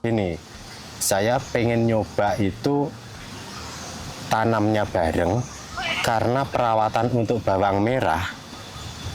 Ini saya pengen nyoba itu tanamnya bareng karena perawatan untuk bawang merah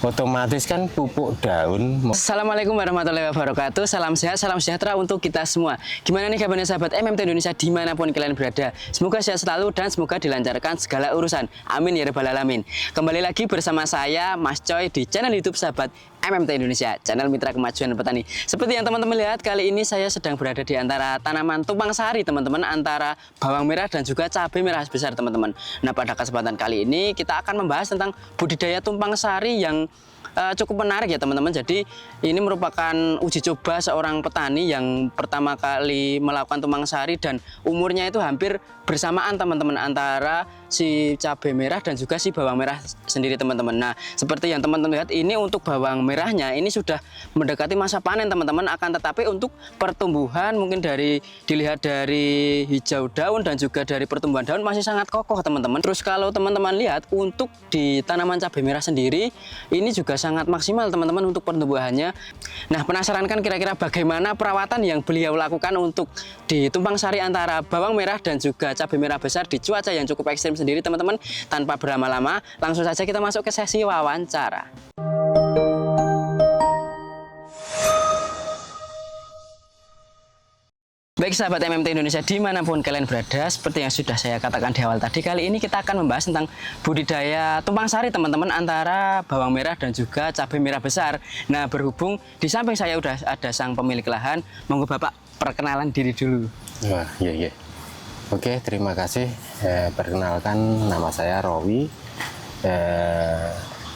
otomatis kan pupuk daun. Assalamualaikum warahmatullahi wabarakatuh. Salam sehat, salam sejahtera untuk kita semua. Gimana nih kabarnya sahabat MMT Indonesia dimanapun kalian berada. Semoga sehat selalu dan semoga dilancarkan segala urusan. Amin ya rabbal alamin. Kembali lagi bersama saya Mas Coy di channel YouTube sahabat MMT Indonesia, channel Mitra Kemajuan Petani. Seperti yang teman-teman lihat, kali ini saya sedang berada di antara tanaman tumpang sari teman-teman, antara bawang merah dan juga cabai merah besar teman-teman. Nah, pada kesempatan kali ini kita akan membahas tentang budidaya tumpang sari yang cukup menarik ya teman-teman. Jadi ini merupakan uji coba seorang petani yang pertama kali melakukan tumpang sari dan umurnya itu hampir bersamaan teman-teman antara si cabai merah dan juga si bawang merah sendiri teman-teman. Nah, seperti yang teman-teman lihat ini untuk bawang merahnya ini sudah mendekati masa panen teman-teman, akan tetapi untuk pertumbuhan mungkin dilihat dari hijau daun dan juga dari pertumbuhan daun masih sangat kokoh teman-teman. Terus kalau teman-teman lihat untuk di tanaman cabai merah sendiri ini juga sangat maksimal teman-teman untuk pertumbuhannya. Nah, penasaran kan kira-kira bagaimana perawatan yang beliau lakukan untuk di tumpang sari antara bawang merah dan juga cabai merah besar di cuaca yang cukup ekstrim sendiri teman-teman. Tanpa berlama-lama, langsung saja kita masuk ke sesi wawancara. Baik sahabat MMT Indonesia dimanapun kalian berada, seperti yang sudah saya katakan di awal tadi, kali ini kita akan membahas tentang budidaya tumpang sari teman-teman antara bawang merah dan juga cabai merah besar. Nah, berhubung di samping saya udah ada sang pemilik lahan, monggo Bapak perkenalan diri dulu. Wah, iya. Oke, terima kasih. Perkenalkan, nama saya Rowi.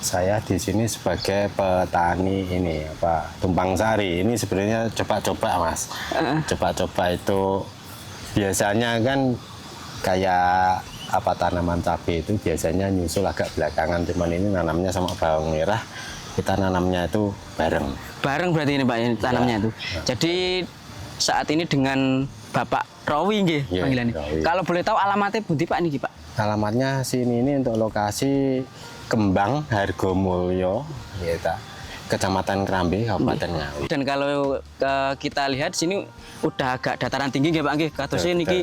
Saya di sini sebagai petani ini tumpang sari. Ini sebenarnya coba-coba Mas. Coba-coba itu biasanya kan kayak tanaman cabai itu biasanya nyusul agak belakangan. Cuman ini nanamnya sama bawang merah, kita nanamnya itu bareng. Bareng berarti ini Pak ini tanamnya itu. Jadi saat ini dengan Bapak Rowi nggih panggilannya. Kalau boleh tahu alamatnya pundi Pak niki Pak? Alamatnya sini ini untuk lokasi Kembang Hargomulyo, Kecamatan Kerambi, Kabupaten Ngawi. Dan kalau kita lihat sini udah agak dataran tinggi nggih Pak nggih. Katosnya niki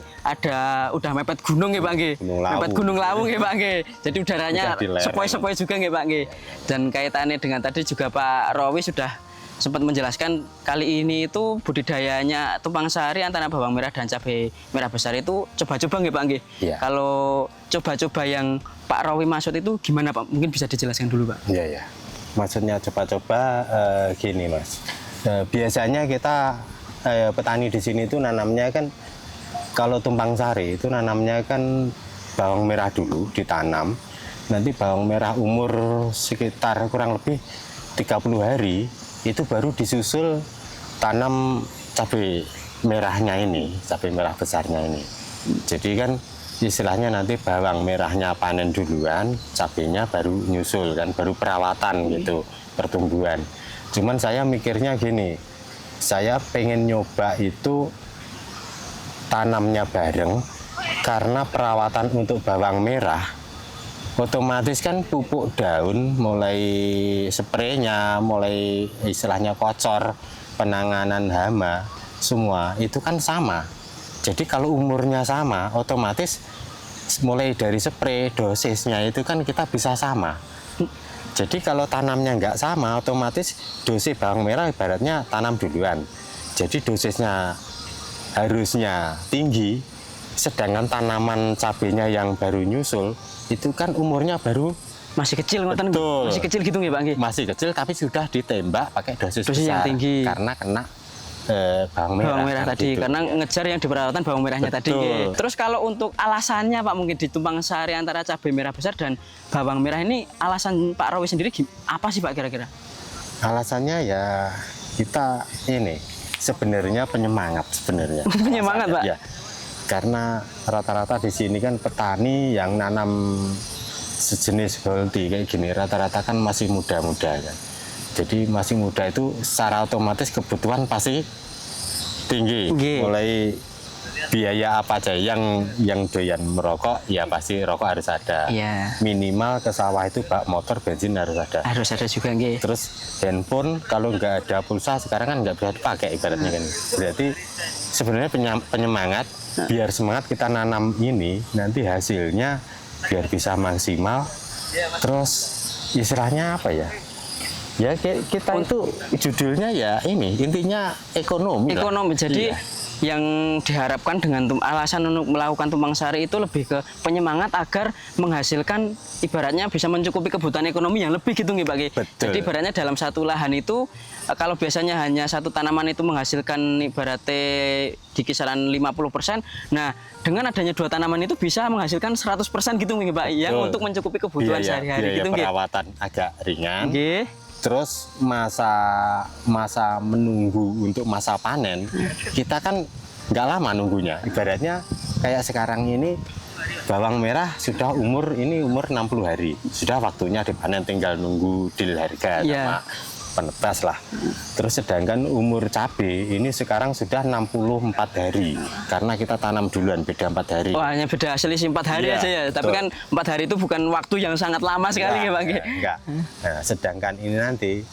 udah mepet gunung nggih Pak nggih. Mepet Gunung Lawu nggih Pak nggih. Jadi udaranya sepoi-sepoi juga nggih Pak nggih. Dan kaitannya dengan tadi juga Pak Rowi sudah sempat menjelaskan kali ini itu budidayanya tumpang sari antara bawang merah dan cabai merah besar itu coba-coba nggih Pak nggih. Ya. Kalau coba-coba yang Pak Rowi maksud itu gimana Pak? Mungkin bisa dijelaskan dulu Pak. Iya. Maksudnya coba-coba gini Mas. Biasanya kita petani di sini itu nanamnya kan kalau tumpang sari itu nanamnya kan bawang merah dulu ditanam. Nanti bawang merah umur sekitar kurang lebih 30 hari itu baru disusul tanam cabai merahnya ini, cabai merah besarnya ini. Jadi kan istilahnya nanti bawang merahnya panen duluan, cabainya baru nyusul kan, baru perawatan gitu, pertumbuhan. Cuman saya mikirnya gini, saya pengen nyoba itu tanamnya bareng karena perawatan untuk bawang merah otomatis kan pupuk daun, mulai spraynya, mulai istilahnya kocor, penanganan hama, semua itu kan sama. Jadi kalau umurnya sama, otomatis mulai dari spray, dosisnya itu kan kita bisa sama. Jadi kalau tanamnya nggak sama, otomatis dosis bawang merah ibaratnya tanam duluan. Jadi dosisnya harusnya tinggi, sedangkan tanaman cabenya yang baru nyusul, itu kan umurnya baru masih kecil ngoten. Masih kecil gitu nggih Pak nggih. Masih kecil tapi sudah ditembak pakai dosis yang besar tinggi karena kena bawang merah tadi gitu. Karena ngejar yang di perawatan bawang merahnya tadi. Terus kalau untuk alasannya Pak mungkin di tumpang sari antara cabai merah besar dan bawang merah ini, alasan Pak Rowi sendiri apa sih Pak kira-kira? Alasannya ya kita ini sebenarnya penyemangat sebenarnya. Penyemangat Pak. Ya. Karena rata-rata di sini kan petani yang nanam sejenis holdi kayak gini rata-rata kan masih muda-muda kan. Jadi masih muda itu secara otomatis kebutuhan pasti tinggi. Mulai biaya apa aja yang doyan merokok ya pasti rokok harus ada. Iya. Minimal ke sawah itu bak motor bensin harus ada. Harus ada juga nggih. Terus handphone kalau nggak ada pulsa sekarang kan nggak bisa dipakai ibaratnya kan. Berarti sebenarnya penyemangat biar semangat kita nanam ini nanti hasilnya biar bisa maksimal. Terus istilahnya apa ya? Ya kita itu judulnya ya ini intinya ekonomi. Ekonomi. Jadi iya. yang diharapkan dengan alasan untuk melakukan tumpang sari itu lebih ke penyemangat agar menghasilkan ibaratnya bisa mencukupi kebutuhan ekonomi yang lebih gitu nih Pak Ki. Betul. Jadi ibaratnya dalam satu lahan itu kalau biasanya hanya satu tanaman itu menghasilkan ibaratnya di kisaran 50%, nah dengan adanya dua tanaman itu bisa menghasilkan 100% gitu nih Pak, yang untuk mencukupi kebutuhan sehari-hari gitu nggih. Perawatan agak ringan. Nggih. Terus masa menunggu untuk masa panen kita kan nggak lama nunggunya. Ibaratnya kayak sekarang ini bawang merah sudah umur 60 hari. Sudah waktunya dipanen, tinggal nunggu deal harga sama penetas lah. Terus sedangkan umur cabai ini sekarang sudah 64 hari karena kita tanam duluan, beda 4 hari. Oh, hanya beda selisih 4 hari aja ya. Tapi kan 4 hari itu bukan waktu yang sangat lama sekali ya Pak. Enggak. Nah, sedangkan ini nanti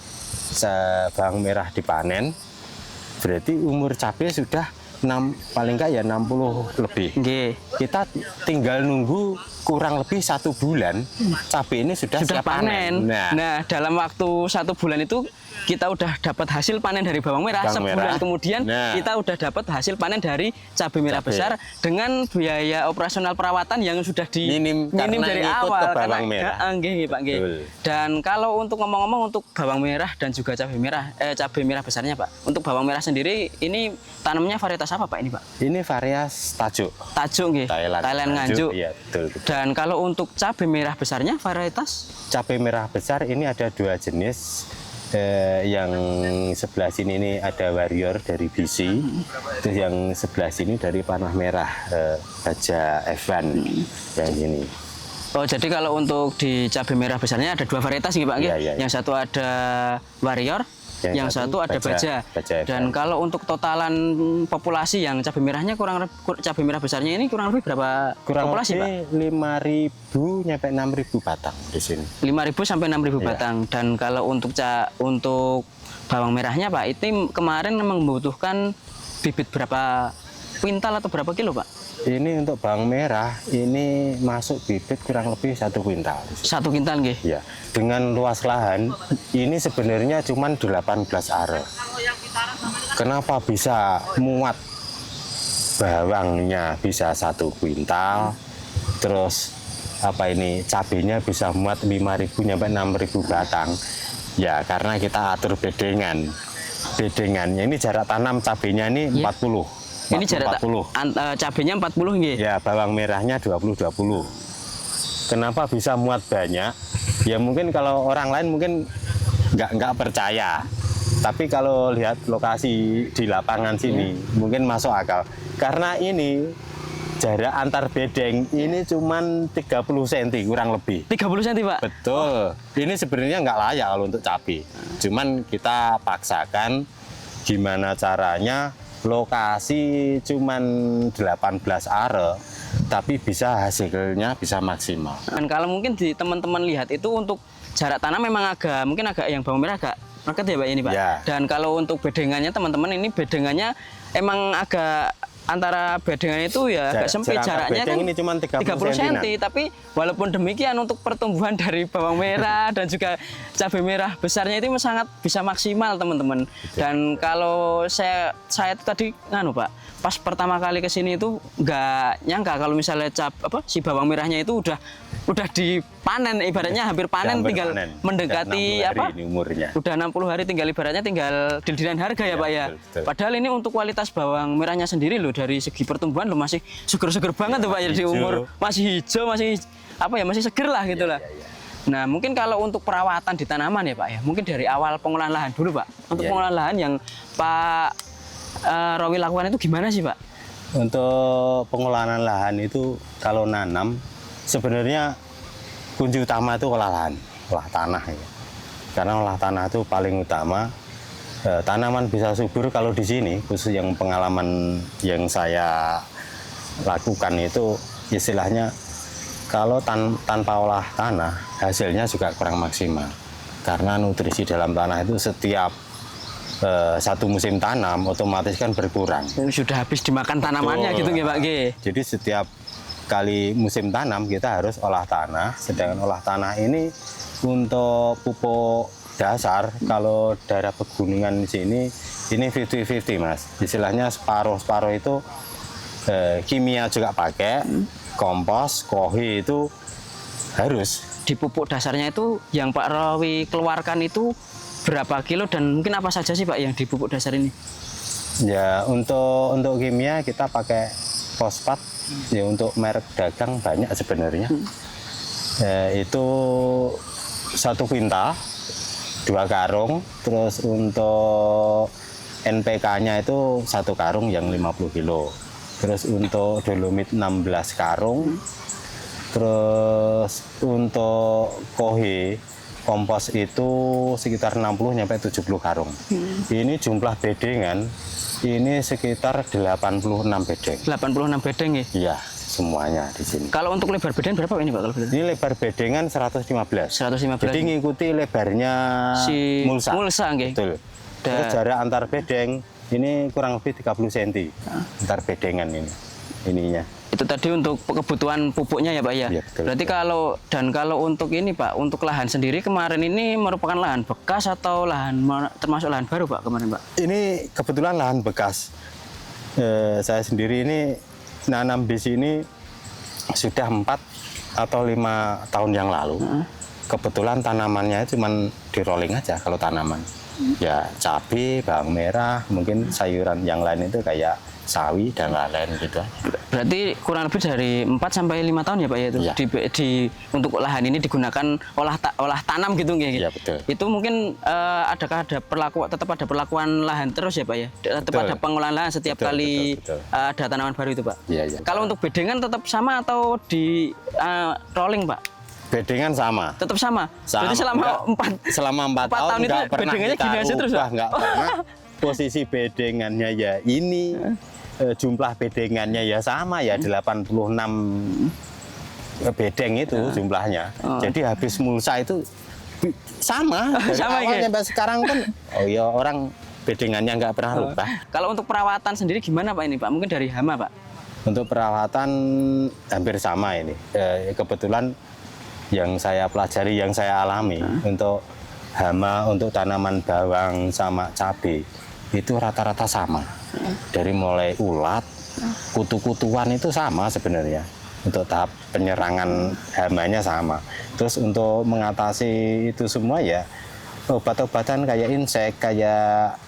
bawang merah dipanen berarti umur cabai sudah paling enggak ya 60 lebih. Nggih. Kita tinggal nunggu kurang lebih 1 bulan cabai ini sudah siap panen. Nah, dalam waktu 1 bulan itu kita udah dapat hasil panen dari bawang merah. Sebulan kemudian kita udah dapat hasil panen dari cabai merah besar dengan biaya operasional perawatan yang sudah minim dari awal ke bawang merah. Nggih, Pak, nggih. Dan kalau untuk ngomong-ngomong untuk bawang merah dan juga cabai merah besarnya Pak. Untuk bawang merah sendiri ini tanamnya varietas apa Pak ini Pak? Ini varietas tajuk. Tajuk nggih. Thailand Nganjuk. Iya, betul. Dan kalau untuk cabai merah besarnya varietas? Cabai merah besar ini ada 2 jenis. Yang sebelah sini ini ada Warrior dari BC, terus yang sebelah sini dari Panah Merah, Baja F1 yang ini. Oh, jadi kalau untuk di cabai merah besarnya ada 2 varietas nih Pak. Iya. Yang satu ada Warrior, yang satu ada Baja. Dan kalau untuk totalan populasi yang cabai merahnya cabai merah besarnya ini kurang lebih berapa populasi Pak? 5.000 nyampe 6.000 batang di sini. 5.000 sampai 6.000 batang. Dan kalau untuk bawang merahnya Pak, itu kemarin membutuhkan bibit berapa kuintal atau berapa kilo Pak? Ini untuk bawang merah ini masuk bibit kurang lebih 1 kuintal. 1 kuintal nggih. Ya. Dengan luas lahan ini sebenarnya cuma 18 are. Kenapa bisa muat bawangnya bisa 1 kuintal, terus cabenya bisa muat 5.000 sampai 6.000 batang? Ya karena kita atur bedengan. Bedengannya ini jarak tanam cabenya ini 40. Ini jarak cabenya 40 nggih. Ya, bawang merahnya 20-20. Kenapa bisa muat banyak? Ya mungkin kalau orang lain mungkin nggak percaya. Tapi kalau lihat lokasi di lapangan sini mungkin masuk akal. Karena ini jarak antar bedeng ini cuman 30 cm kurang lebih. 30 cm Pak? Betul. Ini sebenarnya nggak layak kalau untuk cabai. Cuman kita paksakan gimana caranya lokasi cuman 18 are tapi bisa hasilnya bisa maksimal. Dan kalau mungkin di teman-teman lihat itu untuk jarak tanam memang mungkin agak yang bawang merah agak meket ya Pak ini Pak. Ya. Dan kalau untuk bedengannya teman-teman ini bedengannya emang agak antara bedengan itu ya agak sempit, jaraknya kan ini cuma 30 cm. Tapi walaupun demikian untuk pertumbuhan dari bawang merah dan juga cabai merah besarnya itu sangat bisa maksimal teman-teman. Dan kalau saya itu tadi Pak, pas pertama kali ke sini itu nggak nyangka kalau misalnya si bawang merahnya itu udah dipanen, ibaratnya hampir panen, tinggal mendekati udah 60 hari tinggal ibaratnya tinggal dildilian harga ya Pak ya. Betul. Padahal ini untuk kualitas bawang merahnya sendiri loh dari segi pertumbuhan lo masih seger-seger banget tuh Pak ya, di umur masih hijau, masih seger lah gitu lah. Nah mungkin kalau untuk perawatan di tanaman ya Pak ya, mungkin dari awal pengolahan lahan dulu Pak. Untuk pengolahan lahan yang Pak Rowi lakukan itu gimana sih Pak? Untuk pengolahan lahan itu kalau nanam sebenarnya kunci utama itu olah tanah ya. Karena olah tanah itu paling utama. Tanaman bisa subur kalau di sini, khusus yang pengalaman yang saya lakukan itu istilahnya kalau tanpa olah tanah hasilnya juga kurang maksimal. Karena nutrisi dalam tanah itu setiap satu musim tanam otomatis kan berkurang. Sudah habis dimakan tanamannya. Betul. Gitu nggih Pak nggih. Jadi setiap kali musim tanam kita harus olah tanah. Sedangkan olah tanah ini untuk pupuk dasar kalau daerah pegunungan di sini ini 50-50 Mas. Istilahnya separuh-separuh itu kimia juga pakai, kompos, kohi itu harus. Di pupuk dasarnya itu yang Pak Rawi keluarkan itu berapa kilo dan mungkin apa saja sih Pak yang di pupuk dasar ini? Ya untuk kimia kita pakai fosfat. Ya untuk merek dagang banyak sebenarnya. Itu 1 kuintal 2 karung. Terus untuk NPK-nya itu 1 karung yang 50 kilo. Terus untuk dolomit 16 karung. Terus untuk kohi kompos itu sekitar 60-70 karung. Ini jumlah bedengan ini sekitar 86 bedeng. 86 bedeng ya? Iya, semuanya di sini. Kalau untuk lebar bedeng berapa ini Pak? Kalau ini lebar bedengan 115. 115. Jadi ngikuti lebarnya si mulsa. Mulsa nggih. Betul. Terus jarak antar bedeng ini kurang lebih 30 cm. Antar bedengan ini. Ininya. Itu tadi untuk kebutuhan pupuknya ya Pak ya? Iya, betul. Berarti kalau untuk ini Pak, untuk lahan sendiri kemarin ini merupakan lahan bekas atau termasuk lahan baru Pak kemarin Pak? Ini kebetulan lahan bekas. Saya sendiri ini nanam di sini sudah 4 atau 5 tahun yang lalu. Kebetulan tanamannya cuma di rolling aja kalau tanaman. Ya cabai, bawang merah, mungkin sayuran yang lain itu kayak sawi dan lain-lain gitu. Berarti kurang lebih dari 4 sampai 5 tahun ya Pak ya itu. Ya. Untuk lahan ini digunakan olah tanam gitu nggih. Iya betul. Itu mungkin tetap ada perlakuan lahan terus ya Pak ya. Tetap Betul. ada pengolahan lahan setiap Betul, kali betul. Ada tanaman baru itu Pak. Iya, iya. Kalau untuk bedengan tetap sama atau di rolling Pak? Bedengan sama. Tetap sama. Sama. Berarti Selama 4 tahun tahun itu nggak pernah bedengannya kita gini aja terus, ubah, Pak? nggak pernah. Posisi bedengannya ya ini, jumlah bedengannya ya sama ya 86 bedeng itu jumlahnya. Jadi habis mulsa itu sama. Dari Sama, awal gitu? sampai sekarang kan, oh ya orang bedengannya nggak pernah rubah. Kalau untuk perawatan sendiri gimana Pak ini Pak? Mungkin dari hama Pak? Untuk perawatan hampir sama ini. Kebetulan yang saya pelajari, yang saya alami untuk hama, untuk tanaman bawang sama cabai itu rata-rata sama. Dari mulai ulat, kutu-kutuan itu sama sebenarnya. Untuk tahap penyerangan hamanya sama. Terus untuk mengatasi itu semua ya obat-obatan kayak insek, kayak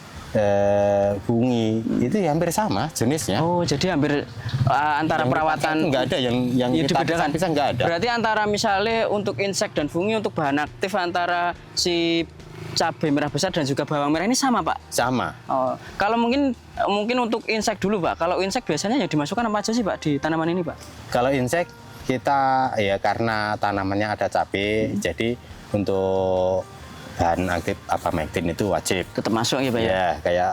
bungi itu ya hampir sama jenisnya. Oh, jadi hampir antara Yang perawatan nggak ada yang kita dibedakan. pisah nggak ada. Berarti antara misalnya untuk insek dan fungi untuk bahan aktif antara si cabai merah besar dan juga bawang merah ini sama Pak? Sama. Oh, kalau mungkin untuk insek dulu Pak. Kalau insek biasanya yang dimasukkan apa aja sih Pak di tanaman ini Pak? Kalau insek kita ya karena tanamannya ada cabai, jadi untuk bahan aktif abamectin itu wajib. Tetap masuk ya Pak ya? Ya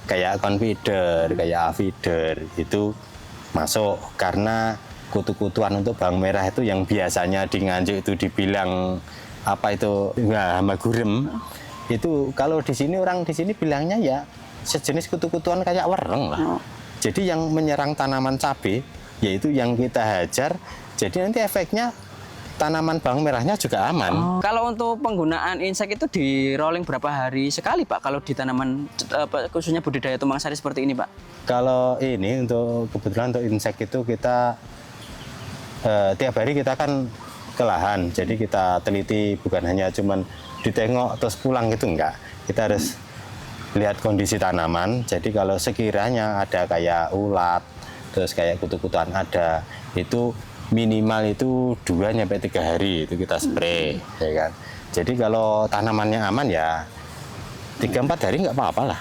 kayak confider, kayak avider itu masuk karena kutu-kutuan untuk bawang merah itu yang biasanya di Nganjuk itu dibilang apa itu hama gurem. Itu kalau di sini orang di sini bilangnya ya sejenis kutu-kutuan kayak wereng lah. Jadi yang menyerang tanaman cabai yaitu yang kita hajar. Jadi nanti efeknya tanaman bawang merahnya juga aman. Kalau untuk penggunaan insek itu di rolling berapa hari sekali Pak? Kalau di tanaman khususnya budidaya tumpang sari seperti ini Pak? Kalau ini untuk kebetulan untuk insek itu kita tiap hari kita kan ke lahan. Jadi kita teliti bukan hanya cuman ditengok terus pulang gitu enggak. Kita harus lihat kondisi tanaman. Jadi kalau sekiranya ada kayak ulat, terus kayak kutu-kutuan ada, itu minimal itu 2-3 hari itu kita spray, ya kan. Jadi kalau tanamannya aman ya 3-4 hari nggak apa-apa lah.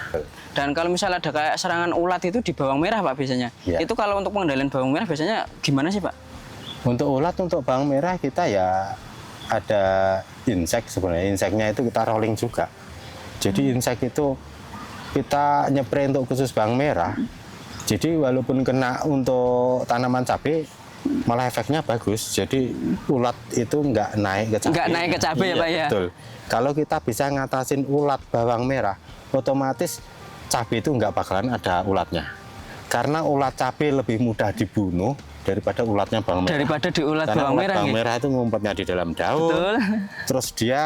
Dan kalau misalnya ada kayak serangan ulat itu di bawang merah Pak biasanya, Ya. itu kalau untuk pengendalian bawang merah biasanya gimana sih Pak? Untuk ulat, untuk bawang merah kita ya ada insek sebenarnya. Inseknya itu kita rolling juga. Jadi insek itu kita nyepray untuk khusus bawang merah Jadi walaupun kena untuk tanaman cabai, malah efeknya bagus. Jadi ulat itu nggak naik ke cabai. Nggak naik ke cabai ya Pak ya? Betul. Kalau kita bisa ngatasin ulat bawang merah, otomatis cabai itu nggak bakalan ada ulatnya. Karena ulat cabai lebih mudah dibunuh daripada ulatnya bawang merah. Daripada di ulat Karena bawang ulat merah. bawang nggih. merah itu ngumpetnya di dalam daun. Betul. Terus dia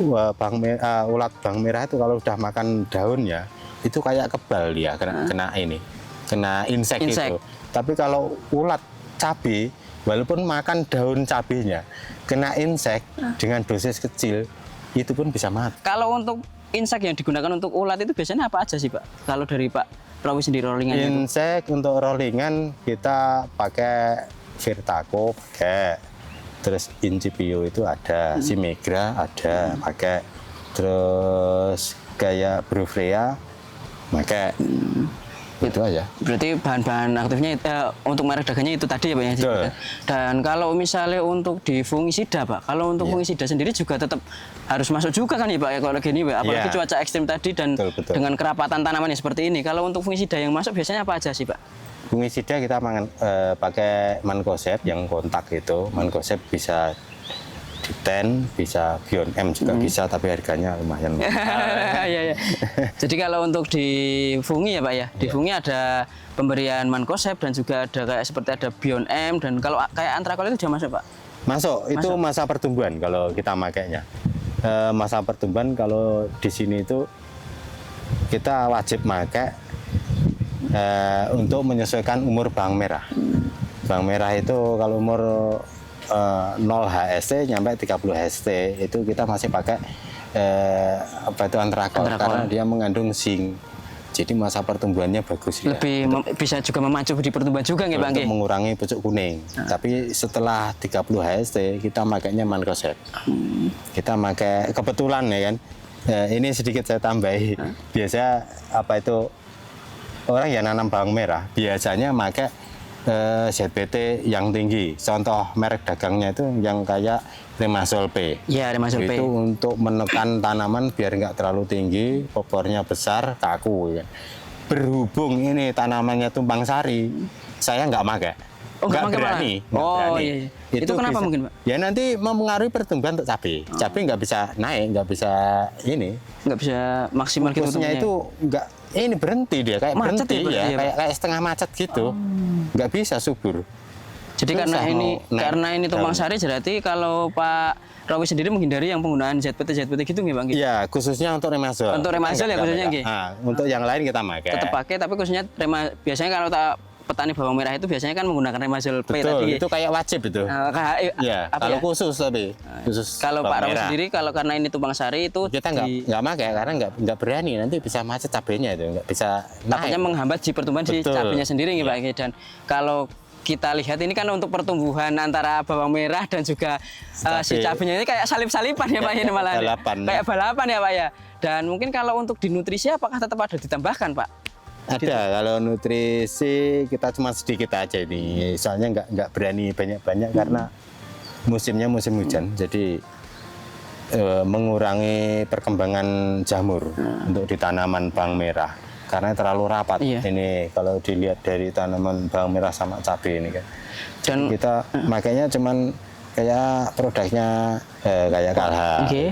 ulat bawang merah itu kalau udah makan daunnya itu kayak kebal dia kena insek Insek. itu. Tapi kalau ulat cabai walaupun makan daun cabenya kena insek dengan dosis kecil itu pun bisa mati. Kalau untuk insek yang digunakan untuk ulat itu biasanya apa aja sih Pak? Kalau dari Pak Rawi sendiri rollingannya itu? Insek untuk rollingan kita pakai Virtaco, pakai terus Incipio itu ada, Simegra ada, pakai terus kayak Brufrea pakai. Itu aja. Berarti bahan-bahan aktifnya untuk merek dagangnya itu tadi ya Pak ya? Betul. Dan kalau misalnya untuk di fungisida Pak, kalau untuk fungisida sendiri juga tetap harus masuk juga kan ya Pak ya kalau gini Pak, apalagi Iya. cuaca ekstrim tadi dan Betul. dengan kerapatan tanamannya seperti ini. Kalau untuk fungisida yang masuk biasanya apa aja sih Pak? Fungisida kita pakai Mancozeb yang kontak itu. Mancozeb bisa di bisa Beyond M juga bisa, tapi harganya lumayan. Iya. Jadi kalau untuk di fungi ya Pak ya, di fungi ada pemberian Mancozeb dan juga ada kayak seperti ada Beyond M, dan kalau kayak Antrakol itu sudah masuk Pak? Masuk, itu masa pertumbuhan kalau kita makainya. Masa pertumbuhan kalau di sini itu kita wajib pakai untuk menyesuaikan umur bawang merah. Bawang merah itu kalau umur 0 HST nyampe 30 HST itu kita masih pakai Antrakol karena dia mengandung zinc. Jadi masa pertumbuhannya bagus ya. Lebih bisa juga memacu di pertumbuhan juga nggih Pak? Untuk mengurangi pucuk kuning. Tapi setelah 30 HST kita makainya Mancozeb. Kita pakai kebetulan ya kan. Ini sedikit saya tambahi. Biasa orang yang nanam bawang merah biasanya pakai ZBT yang tinggi. Contoh merek dagangnya itu yang kayak Remasol P. Iya, Remasol P. Itu untuk menekan tanaman biar nggak terlalu tinggi, popornya besar, kaku. Ya. Berhubung ini tanamannya tumpang sari, saya nggak pakai. Oh, nggak pakai berani. malah? Nggak berani. Iya. Itu kenapa mungkin Pak? Ya nanti mempengaruhi pertumbuhan untuk cabai. Cabai nggak bisa naik, nggak bisa ini. Nggak bisa maksimal gitu Fokusnya itu nggak ini berhenti dia kayak Macet berhenti ya, berarti ya, kayak setengah macet gitu, nggak bisa subur. Jadi Susah karena ini tumpang daun. sari, berarti kalau Pak Rawi sendiri menghindari yang penggunaan ZPT gitu nggih Bang? Iya, khususnya untuk Remasol. Untuk Remasol ya khususnya nggih. Untuk yang lain kita pakai. Tetap pakai, tapi khususnya biasanya kalau petani bawang merah itu biasanya kan menggunakan Remasol P Betul, tadi. itu kayak wajib itu. Iya, kalau khusus tapi khusus kalau Pak bawang Rawi merah. sendiri kalau karena ini tumpang sari itu Kita nggak pakai karena nggak berani, nanti bisa macet cabenya itu, nggak bisa takutnya naik. menghambat di pertumbuhan si Betul. cabenya sendiri nih Pak. Dan kalau kita lihat ini kan untuk pertumbuhan antara bawang merah dan juga si cabenya ini kayak salip-salipan ya Pak, ini malah Balapan, kayak balapan ya Pak ya. Dan mungkin kalau untuk di nutrisi apakah tetap ada ditambahkan Pak? Ada, kalau nutrisi kita cuma sedikit aja ini, soalnya nggak berani banyak-banyak karena musimnya musim hujan, jadi mengurangi perkembangan jamur untuk di tanaman bawang merah karena terlalu rapat. Iya. Ini kalau dilihat dari tanaman bawang merah sama cabai ini kan, Dan kita makanya cuman kayak produknya kayak Kalha, Oke.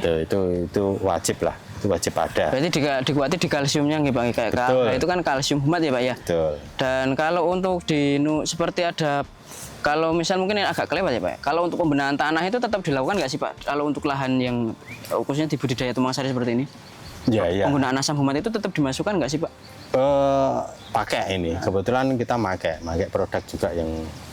itu wajib lah. Itu wajib ada. berarti dikuati di kalsiumnya nggih Pak, kayak Betul. itu kan kalsium humat ya Pak ya. Betul. Dan kalau untuk seperti ada, kalau misal mungkin yang agak kelewat ya Pak, kalau untuk pembenahan tanah itu tetap dilakukan nggak sih Pak? Kalau untuk lahan yang khususnya di budidaya tumpang sari seperti ini, Ya. penggunaan asam humat itu tetap dimasukkan nggak sih Pak? Pakai ini. Kebetulan kita pakai produk juga yang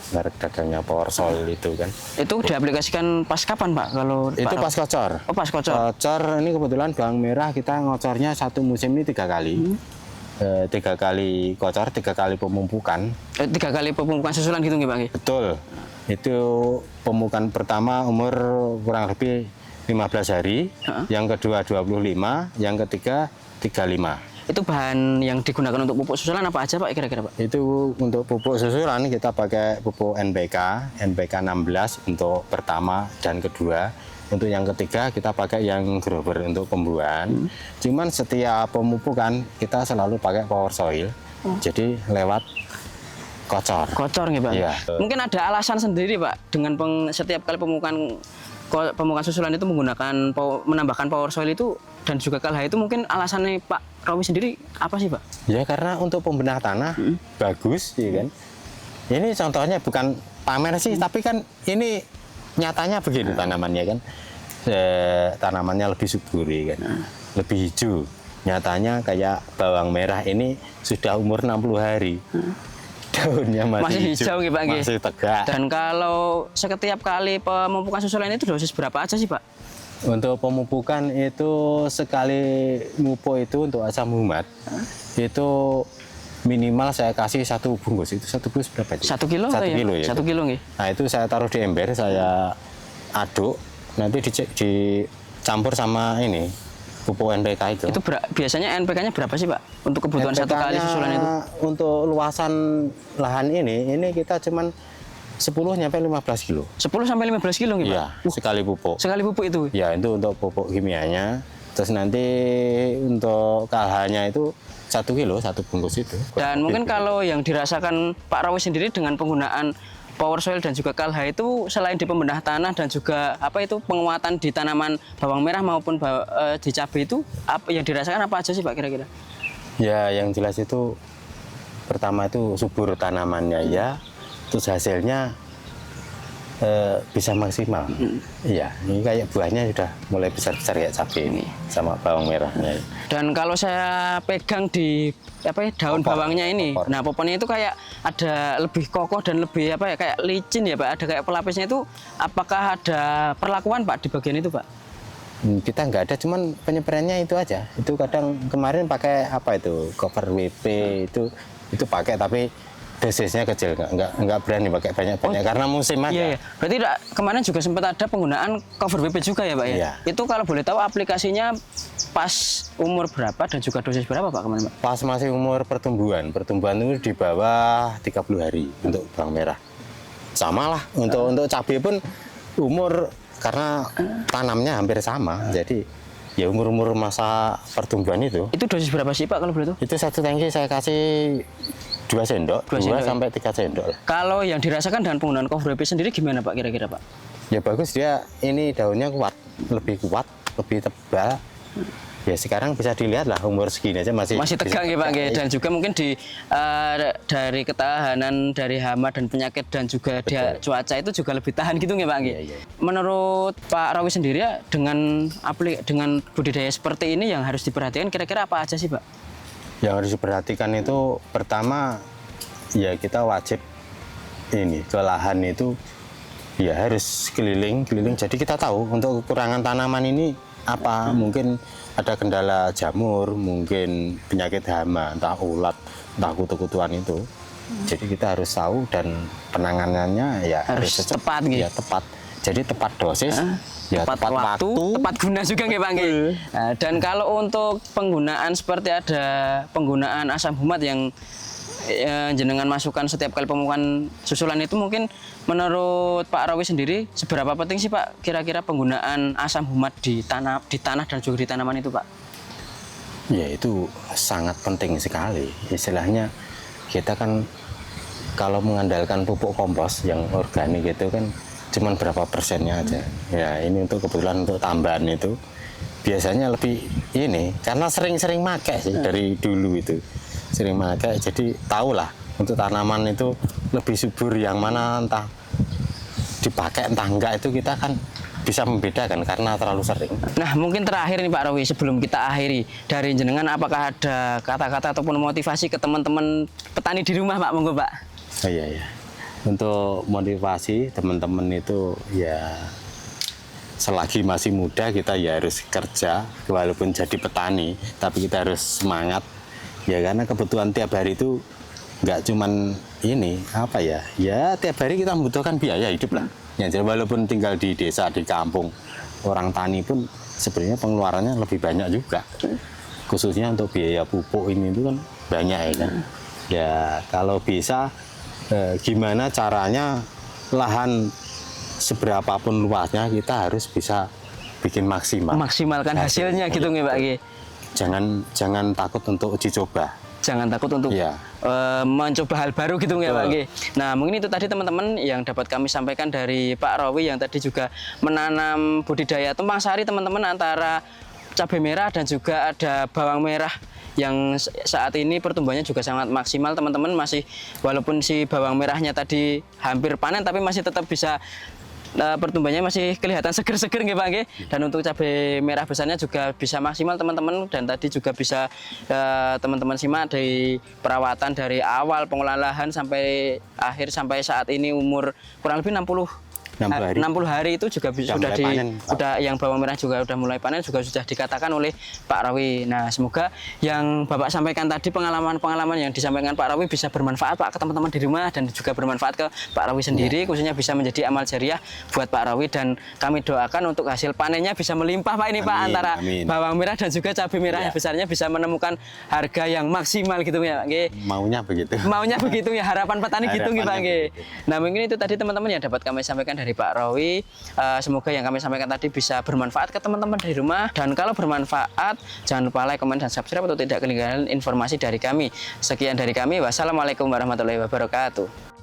merek dagangnya Power Soil itu kan. Itu diaplikasikan pas kapan Pak? Kalau Itu Pak pas kocor. Oh, pas kocor. Kocor ini kebetulan bawang merah kita ngocornya satu musim ini 3 kali. 3 kali kocor, 3 kali pemupukan. 3 kali pemupukan susulan gitu nggih Pak? Betul. Itu pemupukan pertama umur kurang lebih 15 hari, yang kedua 25, yang ketiga 35. Itu bahan yang digunakan untuk pupuk susulan apa aja Pak kira-kira Pak? Itu untuk pupuk susulan kita pakai pupuk NPK 16 untuk pertama dan kedua. Untuk yang ketiga kita pakai yang grower untuk pembuahan. Cuman setiap pemupukan kita selalu pakai Power Soil Jadi lewat kocor. Kocor nggih, Pak. Iya. Mungkin ada alasan sendiri, Pak, dengan setiap kali pemupukan susulan itu menggunakan menambahkan power soil itu dan juga KLH itu, mungkin alasannya Pak Rowi sendiri apa sih, Pak? Ya karena untuk pembenah tanah bagus, ya kan. Ini contohnya bukan pamer sih, tapi kan ini nyatanya begini tanamannya kan. Tanamannya lebih subur, ya kan. Lebih hijau. Nyatanya kayak bawang merah ini sudah umur 60 hari. Daunnya masih hijau nggih, Pak, nggih. masih tegak. Dan kalau setiap kali pemupukan susulan itu dosis berapa aja sih, Pak? Untuk pemupukan itu sekali mupuk itu untuk asam humat itu minimal saya kasih 1 bungkus. Itu 1 bungkus berapa? 1 kilo 1 kilo ya. 1 kilo nggih. Nah itu saya taruh di ember, saya aduk, nanti dicampur sama ini pupuk NPK itu. Itu biasanya NPK-nya berapa sih, Pak? Untuk kebutuhan satu kali NPK-nya susulan itu? Untuk luasan lahan ini kita cuman 10 sampai 15 kilo. 10 sampai 15 kilo nggih, Pak? Iya, sekali pupuk. Sekali pupuk itu. Ya, itu untuk pupuk kimianya. Terus nanti untuk KH-nya itu 1 kilo, 1 bungkus itu. Dan mungkin kalau yang dirasakan Pak Rowi sendiri dengan penggunaan power soil dan juga KLH itu, selain di pembenah tanah dan juga penguatan di tanaman bawang merah maupun di cabai itu, apa yang dirasakan apa aja sih, Pak, kira-kira? Ya, yang jelas itu pertama itu subur tanamannya ya, terus hasilnya bisa maksimal. Iya, ini kayak buahnya sudah mulai besar-besar kayak cabai ini sama bawang merahnya. Dan kalau saya pegang di daun bawangnya ini, nah popornya itu kayak ada lebih kokoh dan lebih kayak licin ya, Pak. Ada kayak pelapisnya itu. Apakah ada perlakuan, Pak, di bagian itu, Pak? Kita nggak ada, cuman penyebarannya itu aja. Itu kadang kemarin pakai cover WP itu pakai, tapi dosisnya kecil, nggak berani pakai banyak-banyak karena musim aja. Iya. Berarti kemarin juga sempat ada penggunaan cover WP juga ya, Pak ya? Iya. Itu kalau boleh tahu aplikasinya pas umur berapa dan juga dosis berapa, Pak, kemarin, Pak? Pas masih umur pertumbuhan itu di bawah 30 hari untuk bawang merah. Sama lah untuk cabai pun umur, karena tanamnya hampir sama, jadi ya umur masa pertumbuhan itu. Itu dosis berapa sih, Pak, kalau boleh tahu? Itu 1 tangki saya kasih 2 sendok, 2 sampai 3 sendok lah. Kalau yang dirasakan dengan penggunaan cover WP sendiri gimana, Pak, kira-kira, Pak? Ya bagus, dia ini daunnya lebih kuat, lebih tebal. Ya sekarang bisa dilihat lah umur segini aja masih tegang ya, Pak, ya. Dan juga mungkin dari ketahanan dari hama dan penyakit dan juga cuaca itu juga lebih tahan gitu ya, Pak. Iya. Menurut Pak Rowi sendiri ya, dengan budidaya seperti ini yang harus diperhatikan kira-kira apa aja sih, Pak? Yang harus diperhatikan itu pertama ya kita wajib ke lahan itu ya harus keliling. Jadi kita tahu untuk kekurangan tanaman ini apa, mungkin ada kendala jamur, mungkin penyakit hama, entah ulat, entah kutu-kutuan itu. Jadi kita harus tahu dan penanganannya ya harus tepat gitu. Ya tepat. Jadi tepat dosis, ya tepat waktu, tepat guna juga nggih, Pak. Nah, dan kalau untuk penggunaan seperti ada penggunaan asam humat yang jenengan masukkan setiap kali pemupukan susulan itu, mungkin menurut Pak Rowi sendiri seberapa penting sih, Pak, kira-kira penggunaan asam humat di tanah dan juga di tanaman itu, Pak? Ya itu sangat penting sekali. Istilahnya kita kan kalau mengandalkan pupuk kompos yang organik itu kan cuman berapa persennya aja. Ya ini untuk kebetulan untuk tambahan itu biasanya lebih karena sering-sering pakai sih dari dulu itu. Sering pakai, jadi tahulah untuk tanaman itu lebih subur yang mana, entah dipakai entah enggak, itu kita kan bisa membedakan karena terlalu sering. Nah, mungkin terakhir nih, Pak Rowi, sebelum kita akhiri, dari jenengan apakah ada kata-kata ataupun motivasi ke teman-teman petani di rumah, Pak? Monggo, Pak. Oh, iya. Untuk motivasi teman-teman itu ya selagi masih muda kita ya harus kerja, walaupun jadi petani, tapi kita harus semangat. Ya karena kebutuhan tiap hari itu nggak cuman ya tiap hari kita membutuhkan biaya hidup lah. Ya jadi walaupun tinggal di desa, di kampung, orang tani pun sebenarnya pengeluarannya lebih banyak juga. Khususnya untuk biaya pupuk ini itu kan banyak ya kan. Ya kalau bisa gimana caranya lahan seberapapun luasnya kita harus bisa bikin maksimal. Maksimalkan hasilnya gitu nggak, Pak? Jangan takut untuk uji coba. jangan takut untuk Iya. mencoba hal baru gitu ya Pak Betul. Nggih. Nah, mungkin itu tadi teman-teman yang dapat kami sampaikan dari Pak Rowi yang tadi juga menanam budidaya tumpang sari teman-teman, antara cabai merah dan juga ada bawang merah yang saat ini pertumbuhannya juga sangat maksimal teman-teman. Masih walaupun si bawang merahnya tadi hampir panen tapi masih tetap bisa pertumbuhannya masih kelihatan seger-seger nggih Pak nggih. Dan untuk cabai merah besarnya juga bisa maksimal teman-teman, dan tadi juga bisa teman-teman simak dari perawatan dari awal pengolahan lahan sampai akhir sampai saat ini umur kurang lebih 60 hari. 60 hari itu juga Sudah sudah mulai panen, Pak. sudah yang bawang merah juga sudah mulai panen, juga sudah dikatakan oleh Pak Rawi. Nah, semoga yang Bapak sampaikan tadi, pengalaman-pengalaman yang disampaikan Pak Rawi bisa bermanfaat Pak ke teman-teman di rumah, dan juga bermanfaat ke Pak Rawi sendiri, khususnya bisa menjadi amal jariah buat Pak Rawi, dan kami doakan untuk hasil panennya bisa melimpah Pak ini Pak, Amin, antara amin. bawang merah dan juga cabai merah Ya. yang besarnya bisa menemukan harga yang maksimal gitu ya Pak nggih. Maunya begitu. Maunya begitu ya, harapan petani gitu nggih Pak Harapannya nggih. begitu. Nah, mungkin itu tadi teman-teman yang dapat kami sampaikan dari Pak Rawi. Semoga yang kami sampaikan tadi bisa bermanfaat ke teman-teman di rumah, dan kalau bermanfaat jangan lupa like, komen, dan subscribe untuk tidak ketinggalan informasi dari kami. Sekian dari kami. Wassalamualaikum warahmatullahi wabarakatuh.